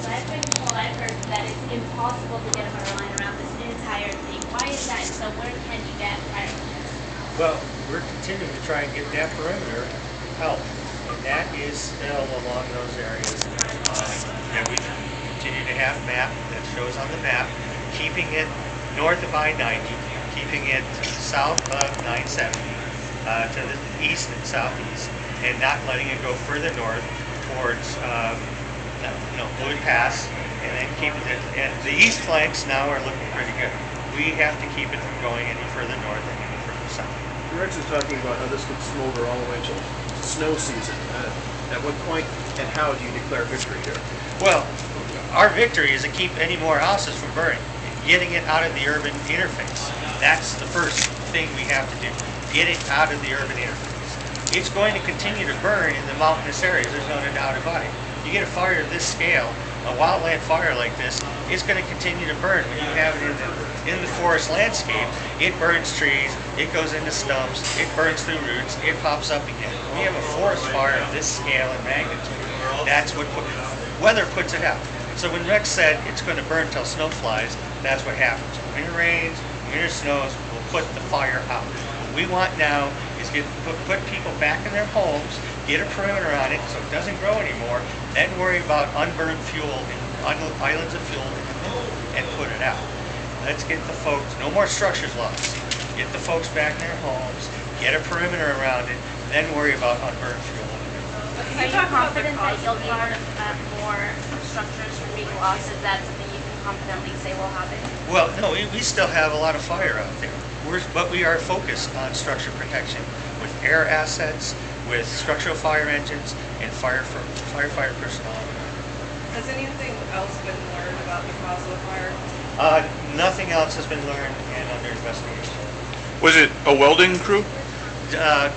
I've been told, I've heard that it's impossible to get a fire line around this entire thing. Why is that? So where can you get firefighters? Well, we're continuing to try and get that perimeter help, and that is still along those areas that we continue to have map that shows on the map, keeping it north of I-90, keeping it south of 970, to the east and southeast, and not letting it go further north towards Blue Pass, and then keeping it. And the east flanks now are looking pretty good. We have to keep it from going any further north and any further south. Rex is talking about how this could smolder all the way until snow season. At what point and how do you declare victory here? Well, our victory is to keep any more houses from burning, getting it out of the urban interface. That's the first thing we have to do, get it out of the urban interface. It's going to continue to burn in the mountainous areas, there's no doubt about it. You get a fire of this scale, a wildland fire like this, it's going to continue to burn. When you have it in the forest landscape, it burns trees, it goes into stumps, it burns through roots, it pops up again. When you have a forest fire of this scale and magnitude, that's what weather puts it out. So when Rex said it's going to burn till snow flies, that's what happens. When it rains, when it snows, we'll put the fire out. What we want now is put people back in their homes, get a perimeter on it so it doesn't grow anymore, then worry about unburned fuel and islands of fuel in the middle and put it out. Let's get the folks, no more structures lost. Get the folks back in their homes, get a perimeter around it, then worry about unburned fuel in the middle. Are you confident that you'll be able to prevent more structures from being lost? Is that something you can confidently say will happen? Well, no, we still have a lot of fire out there. But we are focused on structure protection with air assets, with structural fire engines, and firefighter personnel. Has anything else been learned about the cause of the fire? Nothing else has been learned and under investigation. Was it a welding crew?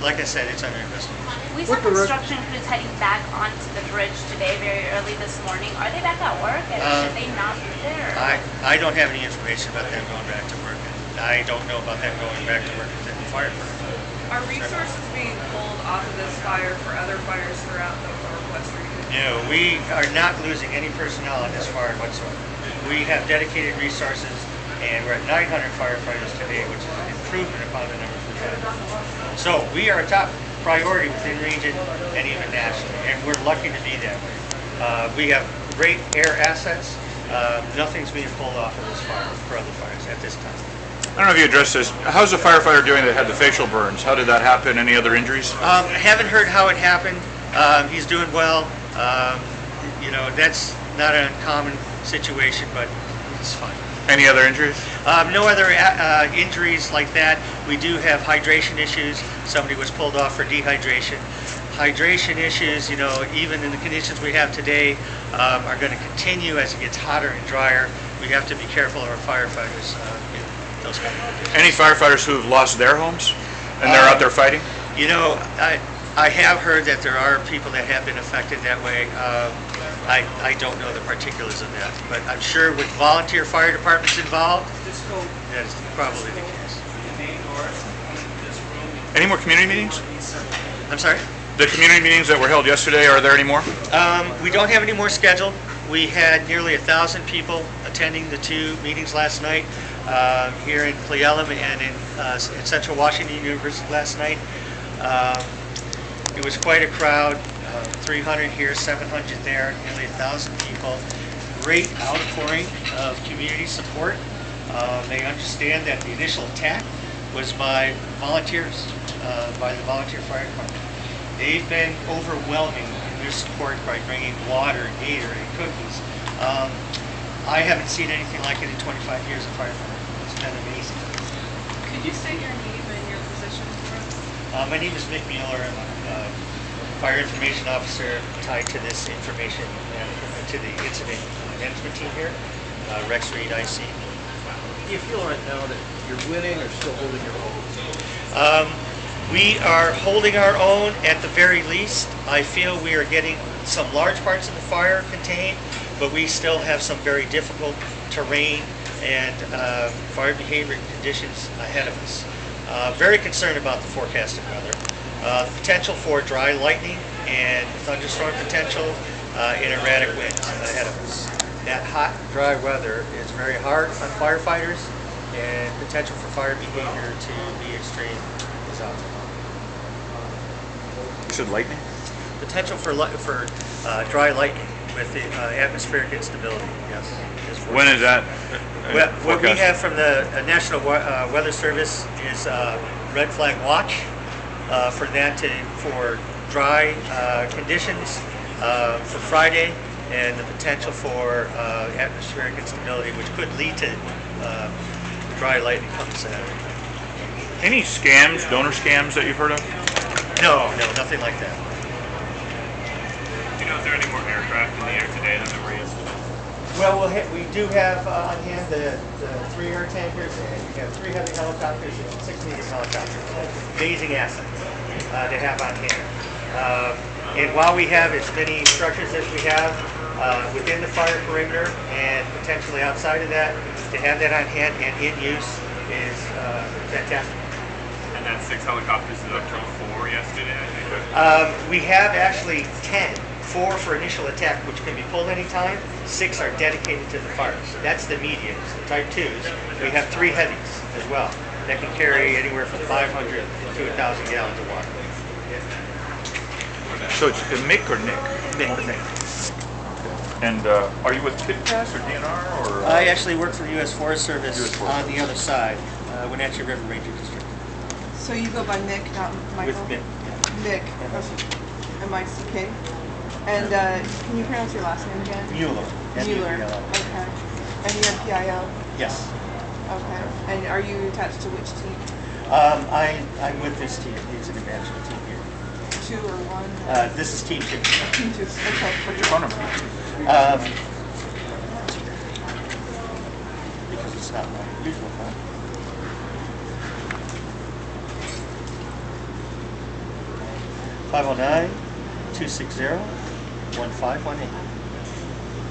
Like I said, it's under investigation. We saw construction crews heading back onto the bridge today very early this morning. Are they back at work, and should they not be there? I don't have any information about them going back to work. I don't know about them going back to work within the fire department. Are resources being pulled off of this fire for other fires throughout the Northwest region? No, we are not losing any personnel on this fire whatsoever. We have dedicated resources, and we're at 900 firefighters today, which is an improvement upon the numbers we had. So we are a top priority within region and even nationally, and we're lucky to be that way. We have great air assets. Nothing's being pulled off of this fire for other fires at this time. I don't know if you addressed this. How's the firefighter doing that had the facial burns? How did that happen? Any other injuries? I haven't heard how it happened. He's doing well. That's not an uncommon situation, but it's fine. Any other injuries? No other injuries like that. We do have hydration issues. Somebody was pulled off for dehydration. Hydration issues, even in the conditions we have today, are going to continue as it gets hotter and drier. We have to be careful of our firefighters in those kind of conditions. Any firefighters who have lost their homes and they're out there fighting? I have heard that there are people that have been affected that way. I don't know the particulars of that, but I'm sure with volunteer fire departments involved, that is probably the case. Any more community meetings? I'm sorry? The community meetings that were held yesterday, are there any more? We don't have any more scheduled. We had nearly 1,000 people attending the two meetings last night here in Elum and in Central Washington University last night. It was quite a crowd, 300 here, 700 there, nearly 1,000 people. Great outpouring of community support. They understand that the initial attack was by volunteers, by the volunteer fire department. They've been overwhelming in their support by bringing water, Gatorade, cookies. I haven't seen anything like it in 25 years of firefighting. It's been amazing. Could you state your name and your position for us? My name is Mick Mueller. I'm a fire information officer tied to this information, to the incident management team here. Rex Reed, IC. Do you feel right now that you're winning or still holding your own? We are holding our own at the very least. I feel we are getting some large parts of the fire contained, but we still have some very difficult terrain and fire behavior conditions ahead of us. Very concerned about the forecasted weather. The potential for dry lightning and thunderstorm potential and erratic winds ahead of us. That hot, dry weather is very hard on firefighters, and potential for fire behavior to be extreme is out there. You said lightning? Potential for dry lightning with the atmospheric instability, yes. When is that? Well, what we forecast? have from the National Weather Service is red flag watch for dry conditions for Friday, and the potential for atmospheric instability, which could lead to dry lightning come Saturday. Any scams, donor scams that you've heard of? No, nothing like that. Do you know if there are any more aircraft in the air today than there were yesterday? Well, we do have on hand the 3 air tankers, and we have 3 heavy helicopters and 6 medium helicopters. Amazing assets to have on hand. And while we have as many structures as we have within the fire perimeter and potentially outside of that, to have that on hand and in use is fantastic. And then 6 helicopters is up to 4 yesterday, I think. We have actually 10. 4 for initial attack, which can be pulled anytime. 6 are dedicated to the fires. That's the mediums, the Type 2s. We have 3 heavies as well that can carry anywhere from 500 to 1,000 gallons of water. So it's a Mick or Nick? Nick. And are you with KITCAS or DNR or? I actually work for the U.S. Forest Service US Forest on the other side, Wenatchee River Ranger District. So you go by Mick, not Michael? With Mick. Mick. M-I-C-K. And can you pronounce your last name again? Mueller. Mueller. M-U-E-L-L. Okay. And you have PIL? Yes. Okay. And are you attached to which team? I'm with this team. It's an advanced team here. 2 or 1? This is Team 2. Team 2. Okay. What's your phone number? Because it's not my usual phone. 509-260-1518.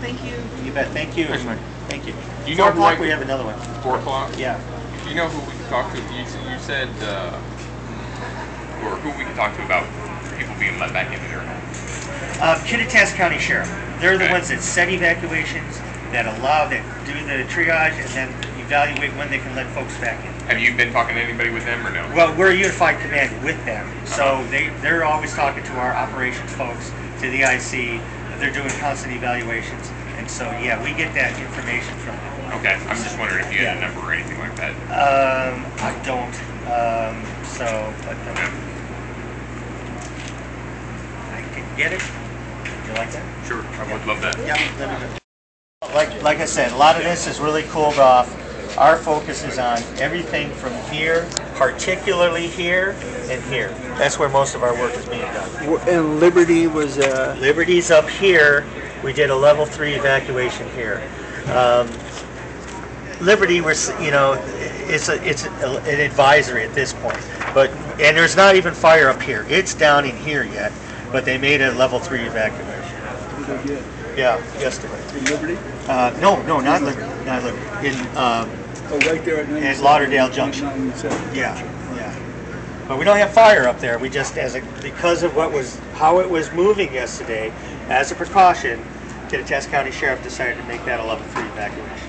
Thank you. You bet. Thank you. Thanks, Mike. Thank you. Do you 4 know who I o'clock, we could- have another one. 4 o'clock? Yeah. Do you know who we can talk to? You said, or who we can talk to about people being let back into their homes? Kittitas County Sheriff. They're the Okay. ones that set evacuations, that do the triage, and then evaluate when they can let folks back in. Have you been talking to anybody with them or no? Well, we're a unified command with them, so they're always talking to our operations folks, to the IC. They're doing constant evaluations, and so yeah, we get that information from them. Okay, I'm just wondering if you had a number or anything like that. I don't. But I can get it. You like that? Sure, I would love that. Yeah. Let me go. Like I said, a lot of this is really cooled off. Our focus is on everything from here, particularly here and here. That's where most of our work is being done. And Liberty was Liberty's up here. We did a level 3 evacuation here. Liberty was, it's an advisory at this point. And there's not even fire up here. It's down in here yet, but they made a level 3 evacuation. Yeah, yesterday. in Liberty. No, not Liberty. In Right there at 97. at Lauderdale Junction. 97. Yeah. But we don't have fire up there. We just, because of how it was moving yesterday, as a precaution, Kittitas County Sheriff decided to make that a level 3 evacuation.